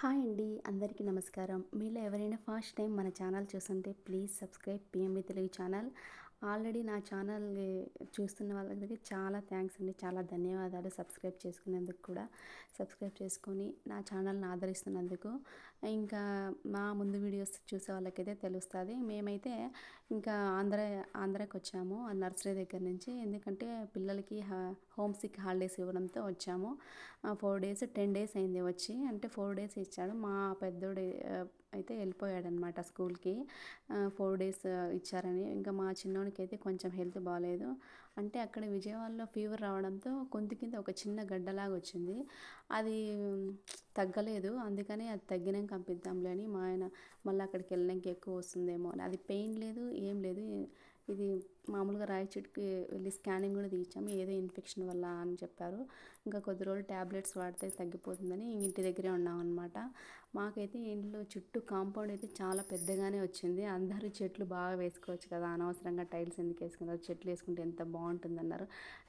Hi అండి, అందరికీ నమస్కారం. మీలో ఎవరైనా ఫస్ట్ టైం మన ఛానల్ చూస్తుంటే please subscribe PMB Telugu channel. Already నా ఛానల్ చూస్తున్న వాళ్ళకి చాలా థ్యాంక్స్ అండి, చాలా ధన్యవాదాలు. సబ్స్క్రైబ్ చేసుకునేందుకు కూడా సబ్స్క్రైబ్ చేసుకొని నా ఛానల్ని ఆదరిస్తున్నందుకు. ఇంకా మా ముందు వీడియోస్ చూసే వాళ్ళకైతే తెలుస్తుంది. మేమైతే ఇంకా ఆంధ్రాకి వచ్చాము నర్సరీ దగ్గర నుంచి. ఎందుకంటే పిల్లలకి హోమ్ సిక్ హాలిడేస్ ఇవ్వడంతో వచ్చాము. 4 డేస్ 10 డేస్ అయింది వచ్చి. అంటే 4 డేస్ ఇచ్చాడు. మా పెద్దోడు అయితే వెళ్ళిపోయాడనమాట స్కూల్కి. 4 డేస్ ఇచ్చారని. ఇంకా మా చిన్నోడికి అయితే కొంచెం హెల్త్ బాగాలేదు. అంటే అక్కడ విజయవాడలో ఫీవర్ రావడంతో గొంతు కింద ఒక చిన్న గడ్డలాగా వచ్చింది. అది తగ్గలేదు. అందుకని అది తగ్గినాక పంపిద్దాంలే అని మా ఆయన మళ్ళీ అక్కడికి వెళ్ళినాక ఎక్కువ వస్తుందేమో అని. అది పెయిన్ లేదు, ఏం లేదు. ఇది మామూలుగా రాయచోటికి వెళ్ళి స్కానింగ్ కూడా తీయించాము. ఏదో ఇన్ఫెక్షన్ వల్ల అని చెప్పారు. ఇంకా కొద్ది రోజులు ట్యాబ్లెట్స్ వాడితే తగ్గిపోతుందని ఇంటి దగ్గరే ఉన్నాం అనమాట. మాకైతే ఇంట్లో చుట్టూ కాంపౌండ్ అయితే చాలా పెద్దగానే వచ్చింది. అందరూ చెట్లు బాగా వేసుకోవచ్చు కదా, అనవసరంగా టైల్స్ ఎందుకు వేసుకున్నారు, చెట్లు వేసుకుంటే ఎంత బాగుంటుంది అన్నారు.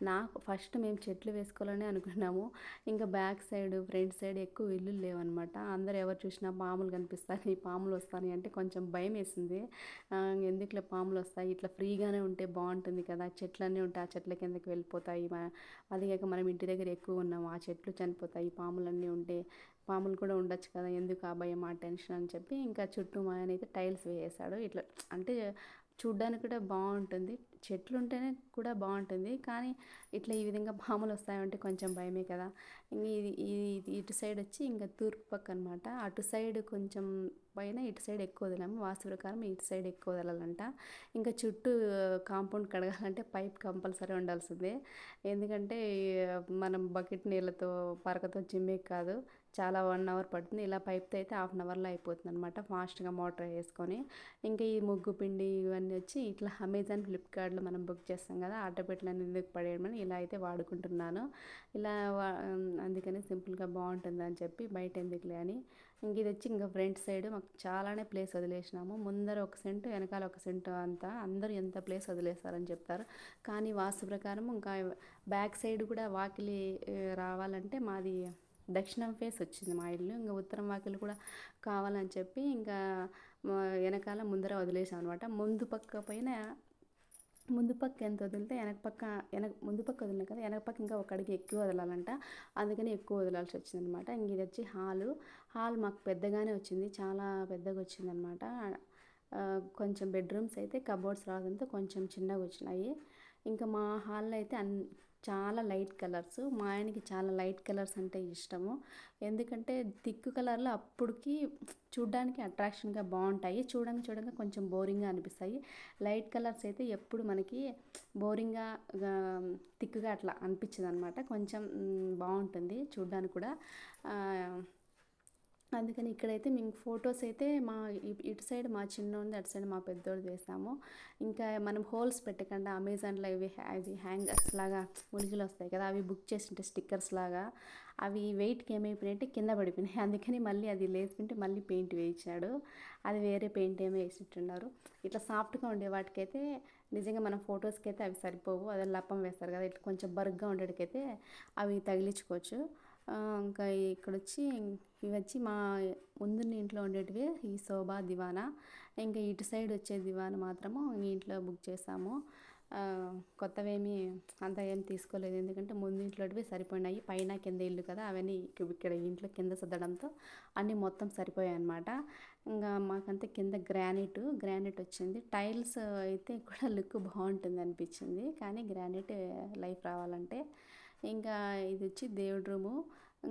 నాకు ఫస్ట్ మేము చెట్లు వేసుకోవాలని అనుకున్నాము. ఇంకా బ్యాక్ సైడ్ ఫ్రంట్ సైడ్ ఎక్కువ ఇల్లు లేవన్నమాట. అందరు ఎవరు చూసినా పాములు కనిపిస్తాయి, పాములు వస్తాయి అంటే కొంచెం భయం వేసింది. ఎందుకులే పాములు వస్తాయి, ఇట్లా ఫ్రీగానే ఉంటే బాగుంటుంది కదా, చెట్లన్నీ ఉంటాయి, ఆ చెట్ల కిందకి వెళ్ళిపోతాయి. అది కాక మనం ఇంటి దగ్గర ఎక్కువ ఉన్నాము, ఆ చెట్లు చనిపోతాయి, పాములన్నీ ఉంటే పాములు కూడా ఉండొచ్చు కదా, ఎందుకు ఆ భయం ఆ టెన్షన్ అని చెప్పి ఇంకా చుట్టూ మా ఆయన అయితే టైల్స్ వేసాడు. ఇట్లా అంటే చూడ్డానికి కూడా బాగుంటుంది, చెట్లు ఉంటేనే కూడా బాగుంటుంది. కానీ ఇట్లా ఈ విధంగా పాములు వస్తాయంటే కొంచెం భయమే కదా. ఇంక ఇది ఇటు సైడ్ వచ్చి ఇంకా తూర్పు పక్క అనమాట. అటు సైడ్ కొంచెం పైన, ఇటు సైడ్ ఎక్కువ వదిలాము. వాస్తు ప్రకారం ఇటు సైడ్ ఎక్కువ వదలాలంట. ఇంకా చుట్టూ కాంపౌండ్ కడగాలంటే పైప్ కంపల్సరీ ఉండాల్సిందే. ఎందుకంటే మనం బకెట్ నీళ్ళతో పరకతో చిమ్మే కాదు, చాలా 1 అవర్ పడుతుంది. ఇలా పైప్తో అయితే హాఫ్ అవర్లో అయిపోతుంది అనమాట, ఫాస్ట్గా మోటార్ వేసుకొని. ఇంకా ఈ ముగ్గు పిండి ఇవన్నీ వచ్చి ఇట్లా అమెజాన్ ఫ్లిప్కార్ట్లో మనం బుక్ చేస్తాం కదా, ఆటోపెట్లని ఎందుకు పడేయమని ఇలా అయితే వాడుకుంటున్నాను. ఇలా అందుకని సింపుల్గా బాగుంటుంది అని చెప్పి బయట ఎందుకులే అని. ఇంక ఇది వచ్చి ఇంకా ఫ్రంట్ సైడ్ మాకు చాలానే ప్లేస్ వదిలేసినాము. ముందర 1 సెంటు, వెనకాల 1 సెంటు అంతా. అందరూ ఎంత ప్లేస్ వదిలేస్తారని చెప్తారు. కానీ వాస్తు ప్రకారం ఇంకా బ్యాక్ సైడ్ కూడా వాకిలి రావాలంటే మాది దక్షిణం ఫేస్ వచ్చింది మా ఇల్లు. ఇంకా ఉత్తరం వాకిలి కూడా కావాలని చెప్పి ఇంకా వెనకాల ముందర వదిలేసాం అనమాట. ముందు పక్క ఎంత వదిలితే ముందు పక్క వదిలినా కదా, వెనక పక్క ఇంకా ఒక అడిగి ఎక్కువ వదలాలంట. అందుకని ఎక్కువ వదలాల్సి వచ్చింది అనమాట. ఇంక ఇది వచ్చి హాల్ మాకు పెద్దగానే వచ్చింది, చాలా పెద్దగా వచ్చింది అనమాట. కొంచెం బెడ్రూమ్స్ అయితే కబోర్డ్స్ రావడంతో కొంచెం చిన్నగా వచ్చినాయి. ఇంకా మా హాల్లో అయితే చాలా లైట్ కలర్స్. మా ఆయనకి చాలా లైట్ కలర్స్ అంటే ఇష్టము. ఎందుకంటే థిక్ కలర్లో అప్పటికి చూడ్డానికి అట్రాక్షన్గా బాగుంటాయి, చూడంగా కొంచెం బోరింగ్గా అనిపిస్తాయి. లైట్ కలర్స్ అయితే ఎప్పుడు మనకి బోరింగ్గా థిక్గా అట్లా అనిపించదు అనమాట. కొంచెం బాగుంటుంది చూడ్డానికి కూడా. అందుకని ఇక్కడైతే మేము ఫొటోస్ అయితే ఇటు సైడ్ మా చిన్నోడిది, అటు సైడ్ మా పెద్దోడిది వేసాము. ఇంకా మనం హోల్స్ పెట్టకుండా అమెజాన్లో అవి హ్యాంగర్స్ లాగా ఉనికిలు వస్తాయి కదా, అవి బుక్ చేసింటే స్టిక్కర్స్ లాగా, అవి వెయిట్కి ఏమైపోయినాయంటే కింద పడిపోయినాయి. అందుకని మళ్ళీ అది లేసుకుంటే మళ్ళీ పెయింట్ వేయించాడు. అది వేరే పెయింట్ ఏమో వేసిట్టున్నారు. ఇట్లా సాఫ్ట్గా ఉండే వాటికైతే నిజంగా మన ఫొటోస్కి అయితే అవి సరిపోవు. అదే లప్పం వేస్తారు కదా, ఇట్లా కొంచెం బరుగ్గా ఉండేటికైతే అవి తగిలించుకోవచ్చు. ఇంకా ఇక్కడ వచ్చి ఇవి వచ్చి మా ముందున్న ఇంట్లో ఉండేటివి ఈ శోభా దివానా. ఇంకా ఇటు సైడ్ వచ్చే దివానా మాత్రము ఈ ఇంట్లో బుక్ చేసాము. కొత్తవేమీ అంత ఏం తీసుకోలేదు, ఎందుకంటే ముందు ఇంట్లోటివి సరిపోయినాయి. పైన కింద ఇల్లు కదా, అవన్నీ ఇక్కడ ఇంట్లో కింద సర్దడంతో అన్నీ మొత్తం సరిపోయాయి అన్నమాట. ఇంకా మాకంతా కింద గ్రానైట్ వచ్చింది. టైల్స్ అయితే కూడా లుక్ బాగుంటుంది అనిపించింది, కానీ గ్రానైట్ లైఫ్ రావాలంటే. ఇంకా ఇది వచ్చి దేవుడి రూము.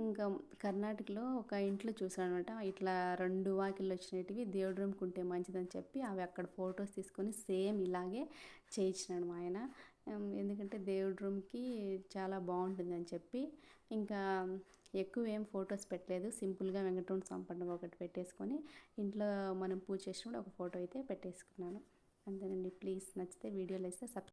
ఇంకా కర్ణాటకలో ఒక ఇంట్లో చూసాను అనమాట, ఇట్లా 2 వాకిళ్ళు వచ్చినవి దేవుడి రూమ్కి ఉంటే మంచిదని చెప్పి అవి అక్కడ ఫొటోస్ తీసుకొని సేమ్ ఇలాగే చేయించినాడు మా ఆయన. ఎందుకంటే దేవుడి రూమ్కి చాలా బాగుంటుందని చెప్పి. ఇంకా ఎక్కువ ఏం ఫొటోస్ పెట్టలేదు, సింపుల్గా వెంకటరమణ స్వామి పటం ఒకటి పెట్టేసుకొని ఇంట్లో మనం పూజ చేసినప్పుడు ఒక ఫోటో అయితే పెట్టేసుకున్నాను. అంతేనండి. ప్లీజ్ నచ్చితే వీడియోలో అయితే